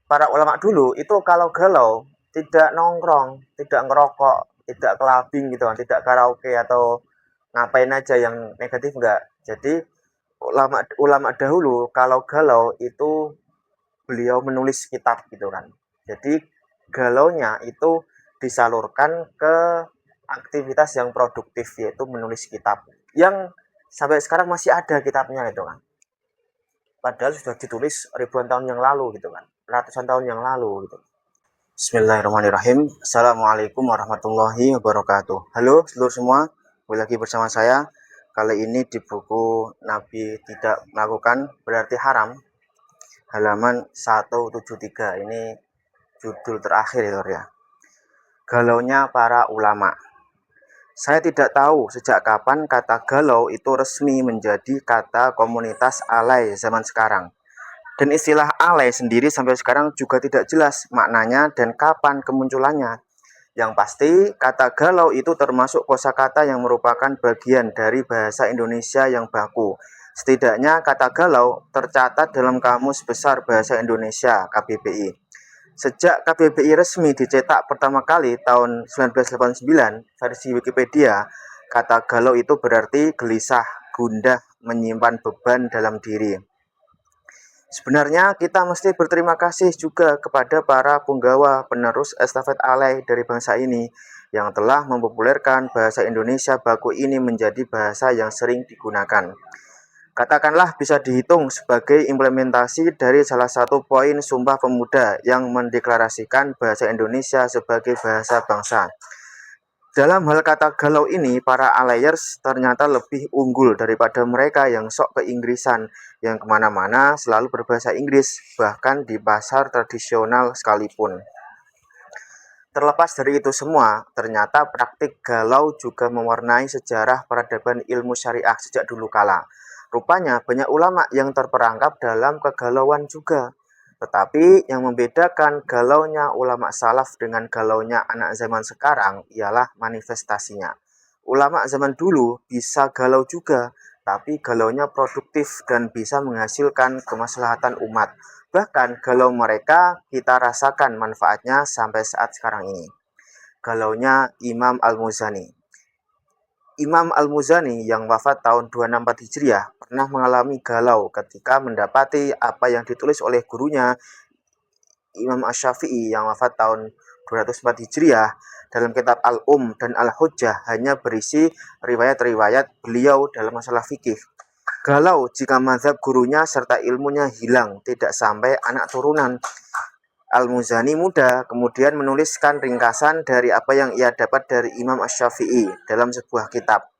para ulama dulu itu kalau galau tidak nongkrong, tidak ngerokok, tidak kelabing gitu kan, tidak karaoke atau ngapain aja yang negatif enggak. Jadi ulama ulama dahulu kalau galau itu beliau menulis kitab gitu kan. Jadi galaunya itu disalurkan ke aktivitas yang produktif yaitu menulis kitab yang sampai sekarang masih ada kitabnya itu kan. Padahal sudah ditulis ribuan tahun yang lalu gitu kan, ratusan tahun yang lalu gitu. Bismillahirrahmanirrahim. Assalamualaikum warahmatullahi wabarakatuh. Halo seluruh semua, kembali lagi bersama saya. Kali ini di buku Nabi Tidak Melakukan Berarti Haram, halaman 173. Ini judul terakhir ya. Galaunya para ulama. Saya tidak tahu sejak kapan kata galau itu resmi menjadi kata komunitas alay zaman sekarang. Dan istilah alay sendiri sampai sekarang juga tidak jelas maknanya dan kapan kemunculannya. Yang pasti, kata galau itu termasuk kosakata yang merupakan bagian dari bahasa Indonesia yang baku. Setidaknya kata galau tercatat dalam Kamus Besar Bahasa Indonesia (KBBI). Sejak KBBI resmi dicetak pertama kali tahun 1989, versi Wikipedia, kata galau itu berarti gelisah, gundah, menyimpan beban dalam diri. Sebenarnya kita mesti berterima kasih juga kepada para punggawa penerus estafet alay dari bangsa ini yang telah mempopulerkan bahasa Indonesia baku ini menjadi bahasa yang sering digunakan. Katakanlah bisa dihitung sebagai implementasi dari salah satu poin Sumpah Pemuda yang mendeklarasikan bahasa Indonesia sebagai bahasa bangsa. Dalam hal kata galau ini, para alayers ternyata lebih unggul daripada mereka yang sok keinggrisan, yang kemana-mana selalu berbahasa Inggris, bahkan di pasar tradisional sekalipun. Terlepas dari itu semua, ternyata praktik galau juga mewarnai sejarah peradaban ilmu syariah sejak dulu kala. Rupanya banyak ulama yang terperangkap dalam kegalauan juga. Tetapi yang membedakan galaunya ulama salaf dengan galaunya anak zaman sekarang ialah manifestasinya. Ulama zaman dulu bisa galau juga, tapi galaunya produktif dan bisa menghasilkan kemaslahatan umat. Bahkan galau mereka kita rasakan manfaatnya sampai saat sekarang ini. Galaunya Imam Al-Muzani. Imam Al-Muzani yang wafat tahun 264 Hijriah pernah mengalami galau ketika mendapati apa yang ditulis oleh gurunya Imam Asy-Syafi'i yang wafat tahun 204 Hijriah dalam kitab Al-Dan Al-Hujjah hanya berisi riwayat-riwayat beliau dalam masalah fikih. Galau jika mazhab gurunya serta ilmunya hilang, tidak sampai anak turunan. Al-Muzani muda kemudian menuliskan ringkasan dari apa yang ia dapat dari Imam Asy-Syafi'i dalam sebuah kitab.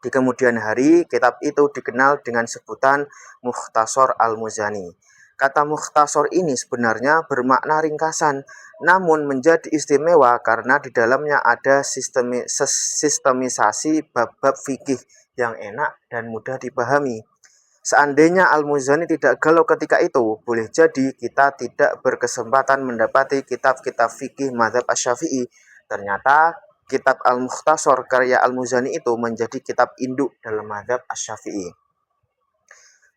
Di kemudian hari, kitab itu dikenal dengan sebutan Mukhtasar Al-Muzani. Kata mukhtasar ini sebenarnya bermakna ringkasan, namun menjadi istimewa karena di dalamnya ada sistemisasi bab-bab fikih yang enak dan mudah dipahami. Seandainya Al-Muzani tidak galau ketika itu, boleh jadi kita tidak berkesempatan mendapati kitab-kitab fikih mazhab Asy-Syafi'i. Ternyata kitab Al-Mukhtasar karya Al-Muzani itu menjadi kitab induk dalam mazhab Asy-Syafi'i.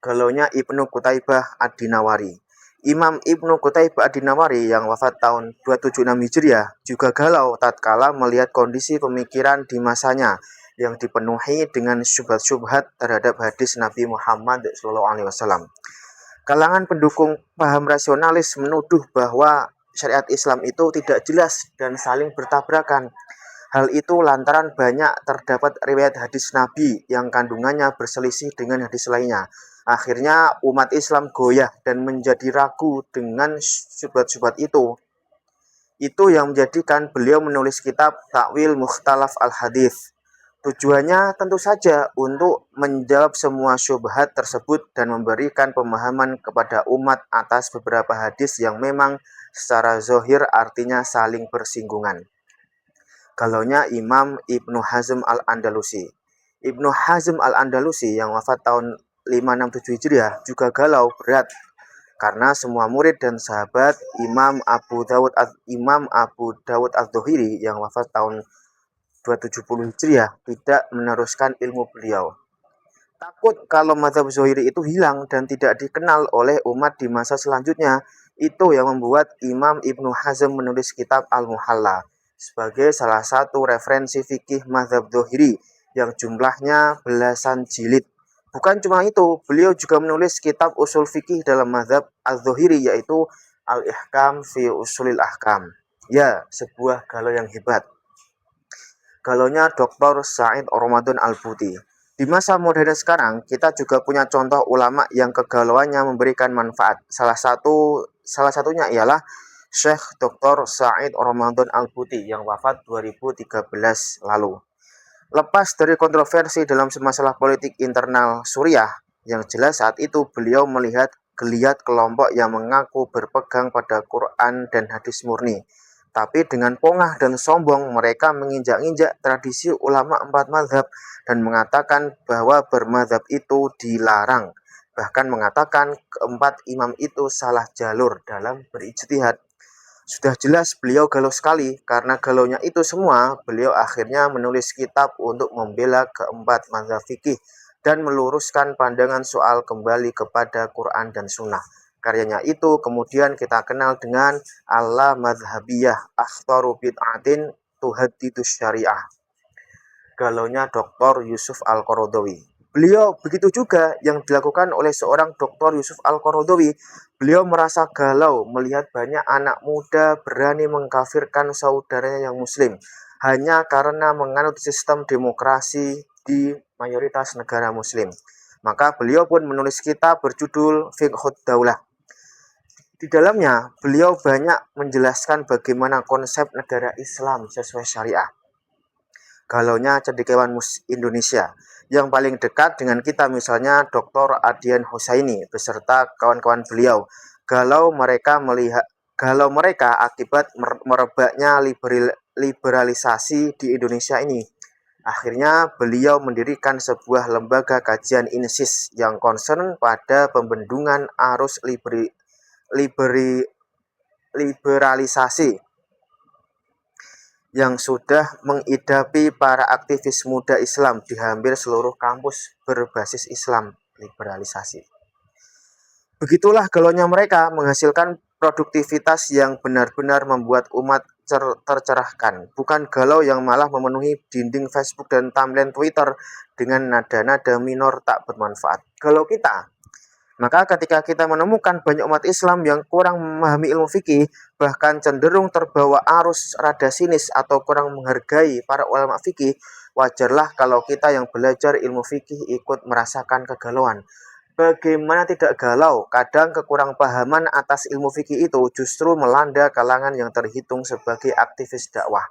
Galaunya Ibnu Qutaibah Ad-Dinawari. Imam Ibnu Qutaibah Ad-Dinawari yang wafat tahun 276 Hijriah juga galau tatkala melihat kondisi pemikiran di masanya yang dipenuhi dengan syubhat-syubhat terhadap hadis Nabi Muhammad SAW. Kalangan pendukung paham rasionalis menuduh bahwa syariat Islam itu tidak jelas dan saling bertabrakan. Hal itu lantaran banyak terdapat riwayat hadis Nabi yang kandungannya berselisih dengan hadis lainnya. Akhirnya umat Islam goyah dan menjadi ragu dengan syubhat-syubhat itu. Itu yang menjadikan beliau menulis kitab Ta'wil Mukhtalaf Al-Hadits. Tujuannya tentu saja untuk menjawab semua syubhat tersebut dan memberikan pemahaman kepada umat atas beberapa hadis yang memang secara zohir artinya saling bersinggungan. Galaunya Imam Ibnu Hazm Al-Andalusi. Ibnu Hazm Al-Andalusi yang wafat tahun 567 Hijriah juga galau berat karena semua murid dan sahabat Imam Abu Dawud Al-Dhuhiri yang wafat tahun 270 Hijriah tidak meneruskan ilmu beliau. Takut kalau mazhab Zuhri itu hilang dan tidak dikenal oleh umat di masa selanjutnya, Itu yang membuat Imam Ibnu Hazm menulis kitab Al-Muhalla sebagai salah satu referensi fikih mazhab Dzohiri yang jumlahnya belasan jilid. Bukan cuma itu, beliau juga menulis kitab usul fikih dalam mazhab Az-Dzohiri yaitu Al-Ihkam fi Usulil Ahkam. Ya, sebuah galau yang hebat. Galaunya Dr. Said Ramadan Al-Buti. Di masa modern sekarang, kita juga punya contoh ulama yang kegalauannya memberikan manfaat. Salah satunya ialah Syekh Dr. Said Ramadan Al-Buti yang wafat 2013 lalu. Lepas dari kontroversi dalam masalah politik internal Suriah, yang jelas saat itu beliau melihat geliat kelompok yang mengaku berpegang pada Quran dan hadis murni. Tapi dengan pongah dan sombong mereka menginjak-injak tradisi ulama empat mazhab dan mengatakan bahwa bermazhab itu dilarang. Bahkan mengatakan keempat imam itu salah jalur dalam berijtihad. Sudah jelas beliau galau sekali, karena galaunya itu semua, beliau akhirnya menulis kitab untuk membela keempat mazhab fikih dan meluruskan pandangan soal kembali kepada Quran dan Sunnah. Karyanya itu kemudian kita kenal dengan Al-Madhabiyah Akhtaru Bid'atin Tuhaddidus Syariah. Galaunya Dr. Yusuf Al-Qaradawi. Beliau begitu juga yang dilakukan oleh seorang Dr. Yusuf Al-Qaradawi. Beliau merasa galau melihat banyak anak muda berani mengkafirkan saudaranya yang muslim hanya karena menganut sistem demokrasi di mayoritas negara muslim. Maka beliau pun menulis kitab berjudul Fiqhud Daulah. Di dalamnya, beliau banyak menjelaskan bagaimana konsep negara Islam sesuai syariah. Galaunya cendekiawan Indonesia yang paling dekat dengan kita, misalnya Dr. Adian Husaini beserta kawan-kawan beliau. Galau mereka akibat merebaknya liberalisasi di Indonesia ini. Akhirnya beliau mendirikan sebuah lembaga kajian INSIS yang concern pada pembendungan arus liberalisasi yang sudah mengidapi para aktivis muda Islam di hampir seluruh kampus berbasis Islam liberalisasi. Begitulah galaunya mereka menghasilkan produktivitas yang benar-benar membuat umat tercerahkan. Bukan galau yang malah memenuhi dinding Facebook dan timeline Twitter dengan nada-nada minor tak bermanfaat. Galau kita. Maka ketika kita menemukan banyak umat Islam yang kurang memahami ilmu fikih, bahkan cenderung terbawa arus rada sinis atau kurang menghargai para ulama fikih, wajarlah kalau kita yang belajar ilmu fikih ikut merasakan kegalauan. Bagaimana tidak galau? Kadang kekurang pahaman atas ilmu fikih itu justru melanda kalangan yang terhitung sebagai aktivis dakwah.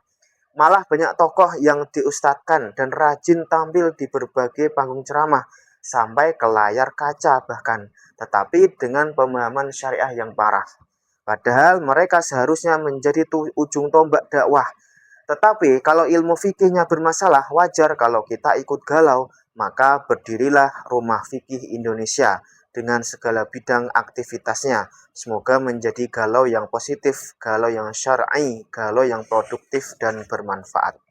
Malah banyak tokoh yang diustadkan dan rajin tampil di berbagai panggung ceramah, sampai ke layar kaca bahkan, tetapi dengan pemahaman syariah yang parah. Padahal mereka seharusnya menjadi ujung tombak dakwah. Tetapi kalau ilmu fikihnya bermasalah, wajar kalau kita ikut galau. Maka berdirilah Rumah Fikih Indonesia dengan segala bidang aktivitasnya. Semoga menjadi galau yang positif, galau yang syar'i, galau yang produktif dan bermanfaat.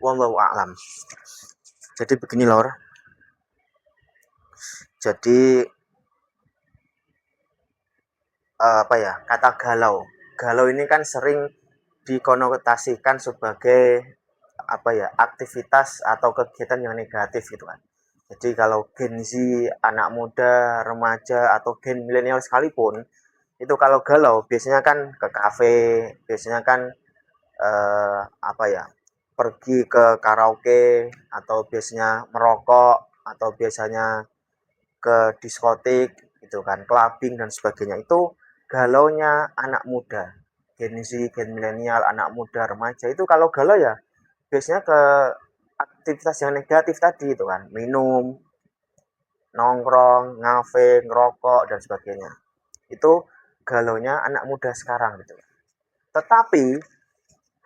Wallahu a'lam. Jadi begini lor. Jadi kata galau ini kan sering dikonotasikan sebagai aktivitas atau kegiatan yang negatif gitu kan. Jadi kalau Gen Z, anak muda, remaja atau gen milenial sekalipun itu kalau galau biasanya kan ke kafe, biasanya kan pergi ke karaoke, atau biasanya merokok, atau biasanya ke diskotik gitu kan, clubbing dan sebagainya. Itu galaunya anak muda, Gen Z, gen milenial, anak muda, remaja itu kalau galau ya biasanya ke aktivitas yang negatif tadi itu kan, minum, nongkrong, ngafe, ngerokok dan sebagainya. Itu galaunya anak muda sekarang gitu. Tetapi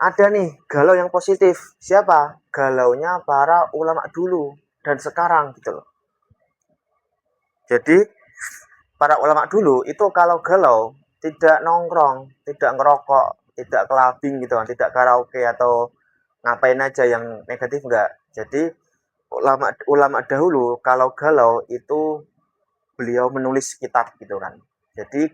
ada nih galau yang positif. Siapa? Galaunya para ulama dulu dan sekarang gitu loh. Jadi para ulama dulu itu kalau galau tidak nongkrong, tidak ngerokok, tidak clubbing gitu kan, tidak karaoke atau ngapain aja yang negatif enggak. Jadi ulama dahulu kalau galau itu beliau menulis kitab gitu kan. Jadi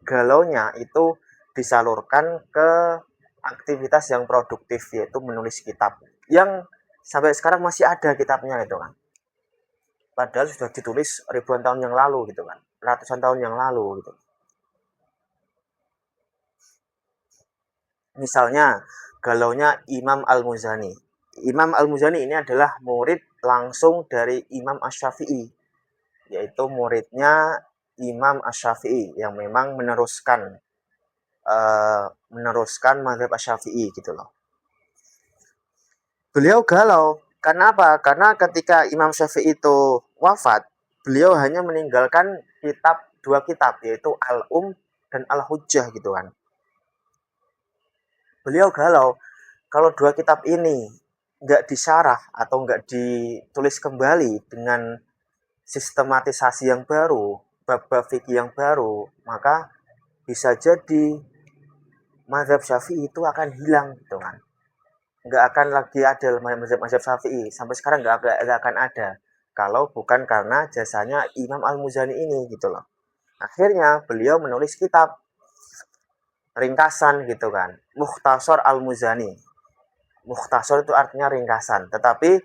galaunya itu disalurkan ke aktivitas yang produktif, yaitu menulis kitab, yang sampai sekarang masih ada kitabnya itu kan. Padahal sudah ditulis ribuan tahun yang lalu gitu kan, ratusan tahun yang lalu gitu. Misalnya galaunya Imam Al-Muzani. Imam Al-Muzani ini adalah murid langsung dari Imam Asy-Syafi'i, yaitu muridnya Imam Asy-Syafi'i yang memang meneruskan mazhab Asy-Syafi'i gitu loh. Beliau galau. Karena apa? Karena ketika Imam Syafi'i itu wafat, beliau hanya meninggalkan dua kitab, yaitu dan Al-Hujjah gitu kan. Beliau galau, kalau dua kitab ini nggak disyarah atau nggak ditulis kembali dengan sistematisasi yang baru, bab-bab fikih yang baru, maka bisa jadi mazhab Syafi'i itu akan hilang gitu kan. Nggak akan lagi ada mazhab Syafi'i. Sampai sekarang nggak akan ada. Kalau bukan karena jasanya Imam Al-Muzani ini gitu loh. Akhirnya beliau menulis kitab ringkasan gitu kan. Mukhtasar Al-Muzani. Mukhtasar itu artinya ringkasan. Tetapi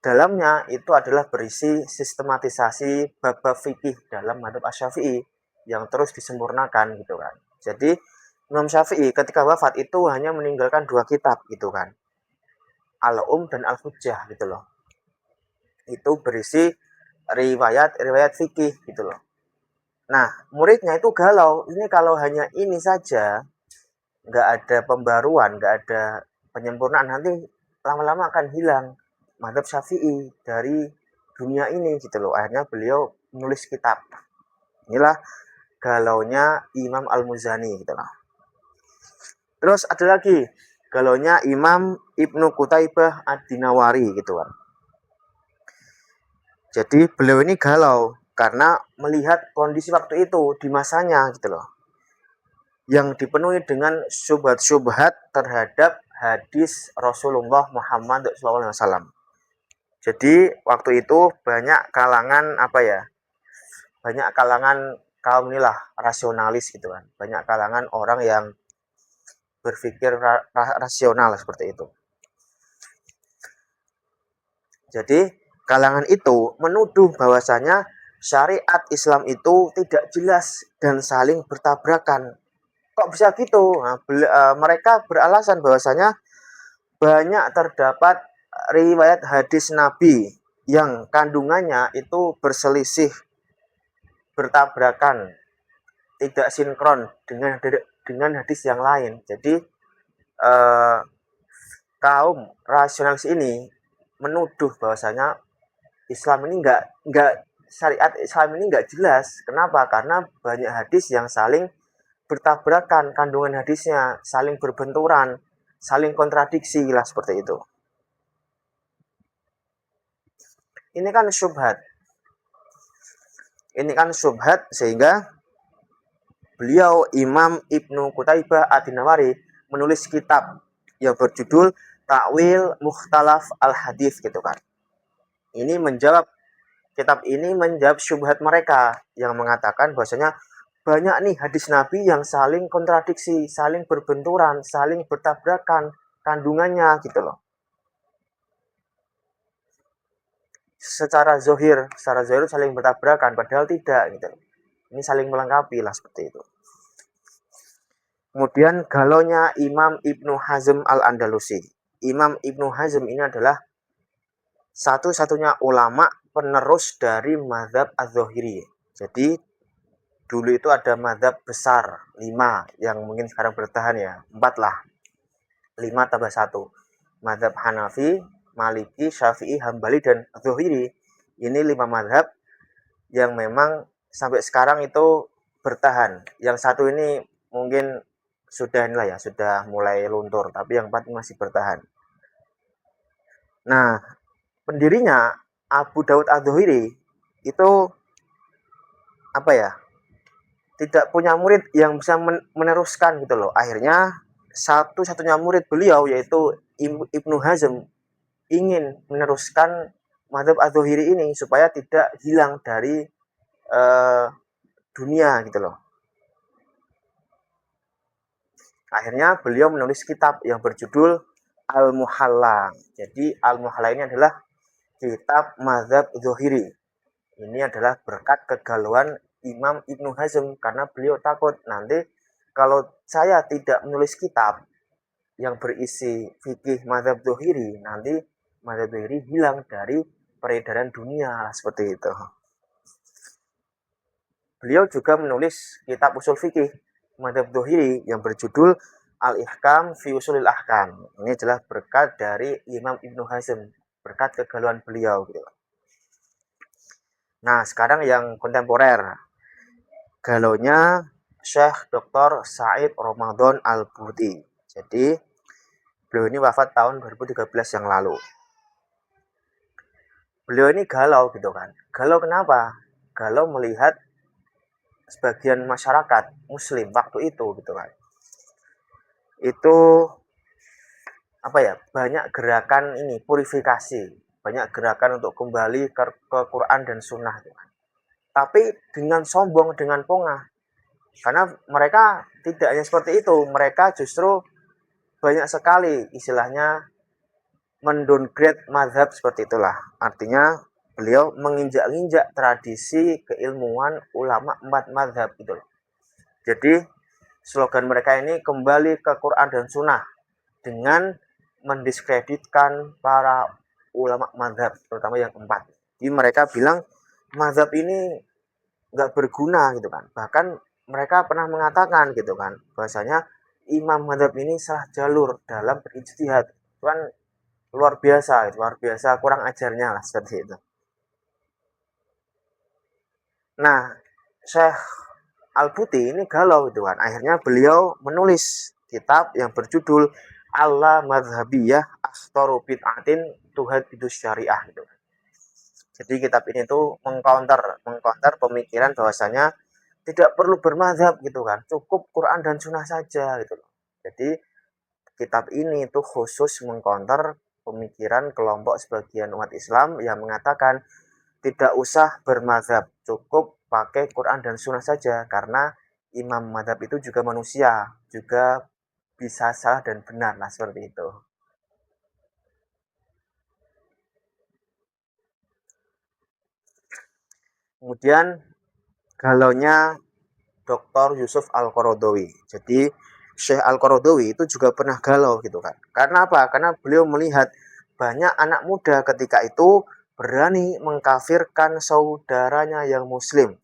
dalamnya itu adalah berisi sistematisasi bab-bab fikih dalam mazhab Asy-Syafi'i yang terus disempurnakan gitu kan. Jadi Imam Syafi'i ketika wafat itu hanya meninggalkan dua kitab gitu kan. Dan Al-Hujjah gitu loh. Itu berisi riwayat fikih gitu loh. Nah, muridnya itu galau. Ini kalau hanya ini saja, nggak ada pembaruan, nggak ada penyempurnaan, nanti lama-lama akan hilang mazhab Syafi'i dari dunia ini gitu loh. Akhirnya beliau menulis kitab. Inilah galaunya Imam Al-Muzani gitu loh. Terus ada lagi galaunya Imam Ibnu Qutaibah Ad-Dinawari gitu kan. Jadi beliau ini galau karena melihat kondisi waktu itu di masanya gitu loh, yang dipenuhi dengan syubhat-syubhat terhadap hadis Rasulullah Muhammad SAW. Jadi waktu itu banyak kalangan kaum inilah rasionalis gitu kan, banyak kalangan orang yang berpikir rasional seperti itu. Jadi kalangan itu menuduh bahwasanya syariat Islam itu tidak jelas dan saling bertabrakan. Kok bisa gitu? Nah, mereka beralasan bahwasanya banyak terdapat riwayat hadis Nabi yang kandungannya itu berselisih, bertabrakan, tidak sinkron dengan hadis yang lain. Jadi kaum rasionalis ini menuduh bahwasanya Islam ini syariat Islam ini nggak jelas. Kenapa? Karena banyak hadis yang saling bertabrakan, kandungan hadisnya saling berbenturan, saling kontradiksi lah seperti itu. Ini kan syubhat sehingga beliau Imam Ibnu Qutaibah Ad-Dinawari menulis kitab yang berjudul Ta'wil Mukhtalaf Al-Hadits gitu kan. Kitab ini menjawab syubhat mereka yang mengatakan bahwasanya banyak nih hadis Nabi yang saling kontradiksi, saling berbenturan, saling bertabrakan kandungannya gitu loh. Secara zohir saling bertabrakan, padahal tidak gitu. Ini saling melengkapi lah seperti itu. Kemudian galaunya Imam Ibnu Hazm Al-Andalusi. Imam Ibnu Hazm ini adalah satu-satunya ulama penerus dari mazhab Az-Zahiri. Jadi dulu itu ada mazhab besar 5 yang mungkin sekarang bertahan ya, 4 lah. 5 tambah 1. Mazhab Hanafi, Maliki, Syafi'i, Hambali, dan Az-Zahiri. Ini 5 mazhab yang memang sampai sekarang itu bertahan. Yang satu ini mungkin sudah mulai luntur, tapi yang 4 masih bertahan. Nah, pendirinya Abu Daud Az-Zahiri itu tidak punya murid yang bisa meneruskan gitu loh. Akhirnya satu-satunya murid beliau yaitu Ibnu Hazm ingin meneruskan mazhab Az-Zahiri ini supaya tidak hilang dari dunia gitu loh. Akhirnya beliau menulis kitab yang berjudul Al-Muhalla. Jadi Al-Muhalla ini adalah kitab mazhab Zuhiri. Ini adalah berkat kegalauan Imam Ibnu Hazm karena beliau takut nanti kalau saya tidak menulis kitab yang berisi fikih mazhab Zuhiri, nanti mazhab Zuhiri hilang dari peredaran dunia seperti itu. Beliau juga menulis kitab usul fikih mazhab Zuhiri yang berjudul Al-Ihkam fi Usulil Ahkam. Ini adalah berkat dari Imam Ibnu Hazm, berkat kegalauan beliau gitu. Nah, sekarang yang kontemporer. Galaunya Syekh Dr. Said Ramadan Al-Buti. Jadi, beliau ini wafat tahun 2013 yang lalu. Beliau ini galau gitu kan. Galau kenapa? Galau melihat sebagian masyarakat muslim waktu itu gitu kan. Itu banyak gerakan ini purifikasi, banyak gerakan untuk kembali ke Quran dan Sunnah gitu kan. Tapi dengan sombong, dengan pongah. Karena mereka tidak hanya seperti itu, mereka justru banyak sekali istilahnya mendowngrade mazhab seperti itulah. Artinya beliau menginjak-injak tradisi keilmuan ulama empat mazhab gitu loh. Jadi slogan mereka ini kembali ke Quran dan Sunnah dengan mendiskreditkan para ulama mazhab, terutama yang empat. Jadi mereka bilang mazhab ini nggak berguna gitu kan. Bahkan mereka pernah mengatakan gitu kan, bahwasanya imam mazhab ini salah jalur dalam berijtihad. Itu kan luar biasa kurang ajarnya lah seperti itu. Nah, Syekh Al-Buti ini galau gitu kan. Akhirnya beliau menulis kitab yang berjudul Allah Madhabiyah Akhtaru Bid'atin Tuhadidus Syariah gitu. Jadi kitab ini tuh mengcounter pemikiran bahwasanya tidak perlu bermadzhab gitu kan, cukup Quran dan Sunnah saja gitu loh. Jadi kitab ini tuh khusus mengcounter pemikiran kelompok sebagian umat Islam yang mengatakan tidak usah bermadzhab, cukup pakai Quran dan Sunnah saja karena imam madzhab itu juga manusia, juga bisa salah dan benar lah seperti itu. Kemudian galaunya Dr. Yusuf Al-Qaradawi. Jadi Syekh Al-Qaradawi itu juga pernah galau gitu kan. Karena apa? Karena beliau melihat banyak anak muda ketika itu berani mengkafirkan saudaranya yang muslim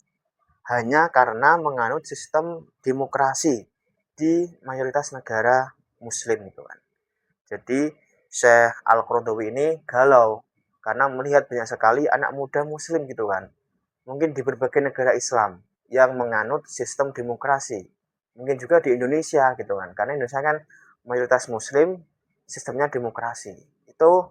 hanya karena menganut sistem demokrasi di mayoritas negara muslim gitu kan. Jadi Syekh Al-Qaradawi ini galau karena melihat banyak sekali anak muda muslim gitu kan. Mungkin di berbagai negara Islam yang menganut sistem demokrasi. Mungkin juga di Indonesia gitu kan. Karena Indonesia kan mayoritas muslim, sistemnya demokrasi. Itu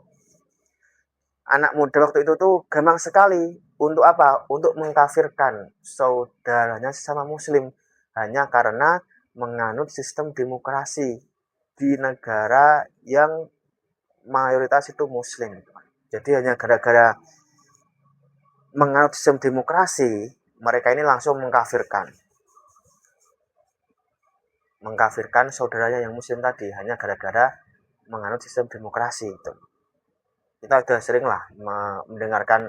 anak muda waktu itu tuh gampang sekali untuk apa? Untuk mengkafirkan saudaranya sesama muslim hanya karena menganut sistem demokrasi di negara yang mayoritas itu muslim. Jadi hanya gara-gara menganut sistem demokrasi, mereka ini langsung mengkafirkan saudaranya yang muslim tadi hanya gara-gara menganut sistem demokrasi itu. Kita sudah sering lah mendengarkan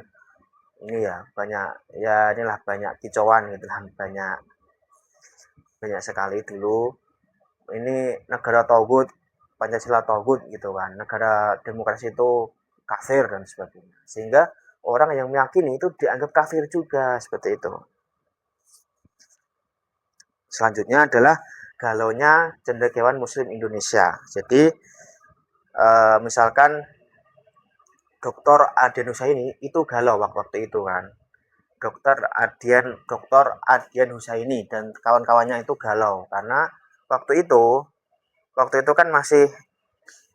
ini ya, banyak ya inilah banyak kicauan gitu kan, banyak sekali dulu ini negara togut, Pancasila togut gitu kan, negara demokrasi itu kafir dan sebagainya, sehingga orang yang meyakini itu dianggap kafir juga seperti itu. Selanjutnya adalah galaunya cendekiawan muslim Indonesia. Jadi misalkan Dr. Adian Husaini itu galau waktu itu kan. Dr. Adian Husaini dan kawan-kawannya itu galau karena waktu itu kan masih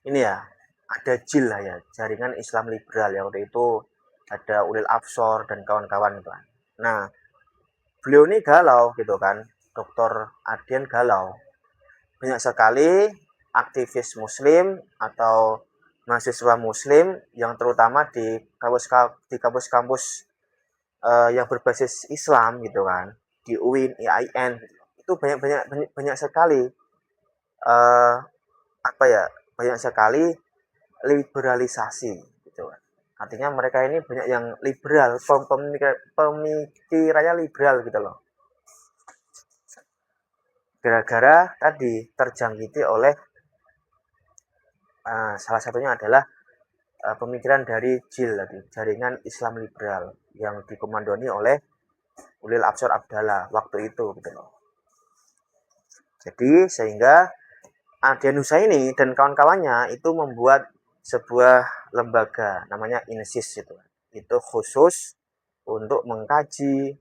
ini ya, ada JIL lah ya, jaringan Islam liberal ya, waktu itu ada Ulil Absor dan kawan-kawan itu kan. Nah, beliau ini galau gitu kan, Dr. Adian galau. Banyak sekali aktivis muslim atau mahasiswa muslim yang terutama di kampus-kampus yang berbasis Islam gitu kan, di UIN, IAIN, itu banyak sekali eh, apa ya, banyak sekali liberalisasi gitu kan. Artinya mereka ini banyak yang liberal, pemikirannya liberal gitu loh. Gara-gara tadi terjangkiti oleh salah satunya adalah pemikiran dari JIL tadi, Jaringan Islam Liberal, yang dikomandoi oleh Ulil Absar Abdallah waktu itu gitu loh. Jadi sehingga Adian Husaini dan kawan-kawannya itu membuat sebuah lembaga namanya INSIS itu. Itu khusus untuk mengkaji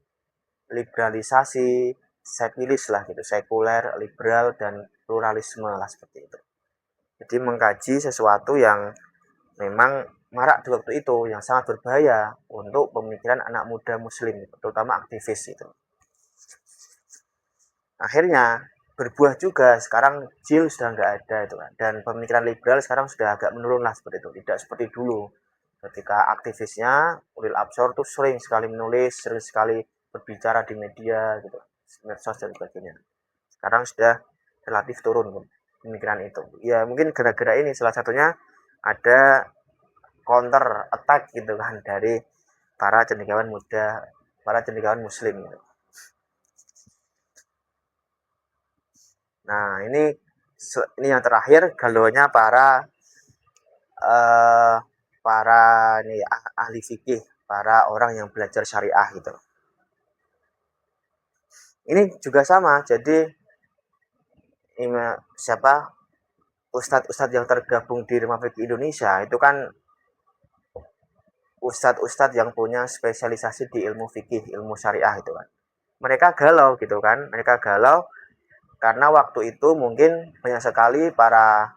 liberalisasi sekulis lah gitu, sekuler, liberal dan pluralisme lah seperti itu. Jadi mengkaji sesuatu yang memang marak di waktu itu, yang sangat berbahaya untuk pemikiran anak muda muslim, terutama aktivis itu. Akhirnya berbuah juga, sekarang JIL sudah nggak ada itu kan, dan pemikiran liberal sekarang sudah agak menurun lah seperti itu, tidak seperti dulu ketika aktivisnya Ulil Absor tuh sering sekali menulis, sering sekali berbicara di media gitu, medsos dan sebagainya. Sekarang sudah relatif turun pemikiran itu, ya mungkin gara-gara ini salah satunya ada counter attack gitu kan dari para cendekiawan muda, para cendekiawan muslim gitu. Nah, ini yang terakhir galonya eh, para ini ahli fikih, para orang yang belajar syariah gitu. Ini juga sama. Jadi siapa ustadz-ustadz yang tergabung di Rumah Fikih Indonesia itu kan ustadz-ustadz yang punya spesialisasi di ilmu fikih, ilmu syariah itu kan. Mereka galau gitu kan. Mereka galau karena waktu itu mungkin banyak sekali para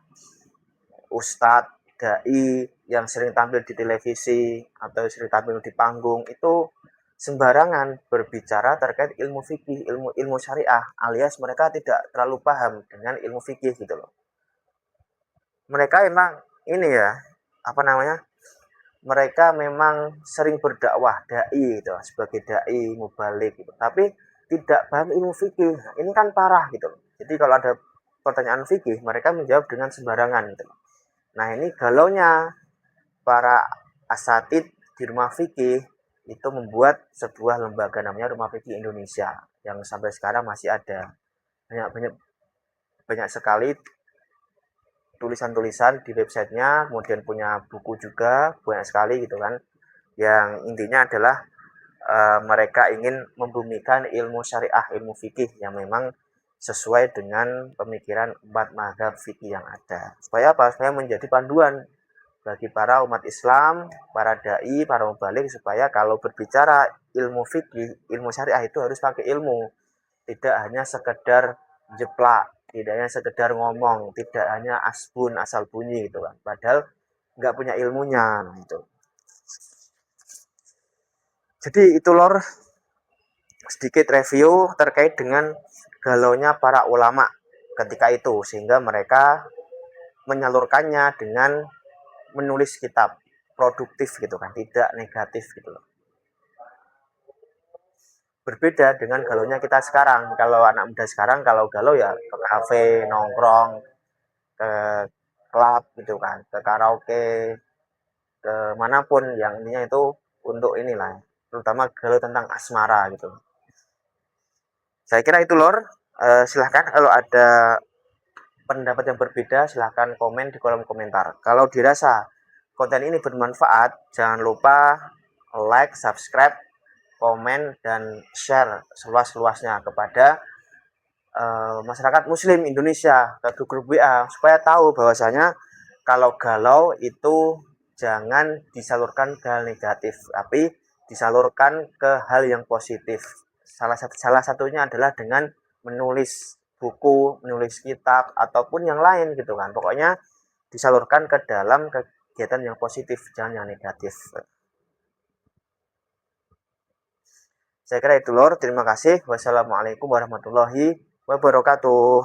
ustadz, dai yang sering tampil di televisi atau sering tampil di panggung itu sembarangan berbicara terkait ilmu fikih, ilmu syariah, alias mereka tidak terlalu paham dengan ilmu fikih gitu loh. Mereka emang ini ya, apa namanya? Mereka memang sering berdakwah dai gitu, sebagai dai mubalik gitu. Tapi tidak paham ilmu fikih. Nah, ini kan parah gitu loh. Jadi kalau ada pertanyaan fikih, mereka menjawab dengan sembarangan gitu. Nah, ini galaunya para asatid di Rumah Fikih itu membuat sebuah lembaga namanya Rumah Fikih Indonesia yang sampai sekarang masih ada. Banyak banyak banyak sekali tulisan-tulisan di websitenya, kemudian punya buku juga banyak sekali gitu kan. Yang intinya adalah mereka ingin membumikan ilmu syariah, ilmu fikih yang memang sesuai dengan pemikiran empat mazhab fikih yang ada. Supaya apa? Supaya menjadi panduan bagi para umat Islam, para dai, para mubalik, supaya kalau berbicara ilmu fikih, ilmu syariah itu harus pakai ilmu, tidak hanya sekedar jeplak, tidak hanya sekedar ngomong, tidak hanya asbun asal bunyi gitu kan, padahal nggak punya ilmunya. Nah, itu jadi itu lor sedikit review terkait dengan galaunya para ulama ketika itu, sehingga mereka menyalurkannya dengan menulis kitab produktif gitu kan, tidak negatif gitu loh. Berbeda dengan galaunya kita sekarang. Kalau anak muda sekarang kalau galau ya ke kafe, nongkrong, ke klub gitu kan, ke karaoke, ke manapun yang intinya itu untuk inilah, terutama galau tentang asmara gitu. Saya kira itu lor. Silahkan kalau ada pendapat yang berbeda silahkan komen di kolom komentar. Kalau dirasa konten ini bermanfaat, jangan lupa like, subscribe, komen, dan share seluas-luasnya kepada masyarakat muslim Indonesia, ke grup WA, supaya tahu bahwasanya kalau galau itu jangan disalurkan ke hal negatif, tapi disalurkan ke hal yang positif. Salah satunya adalah dengan menulis buku, menulis kitab, ataupun yang lain gitu kan. Pokoknya disalurkan ke dalam kegiatan yang positif, jangan yang negatif. Saya kira itu lor. Terima kasih. Wassalamualaikum warahmatullahi wabarakatuh.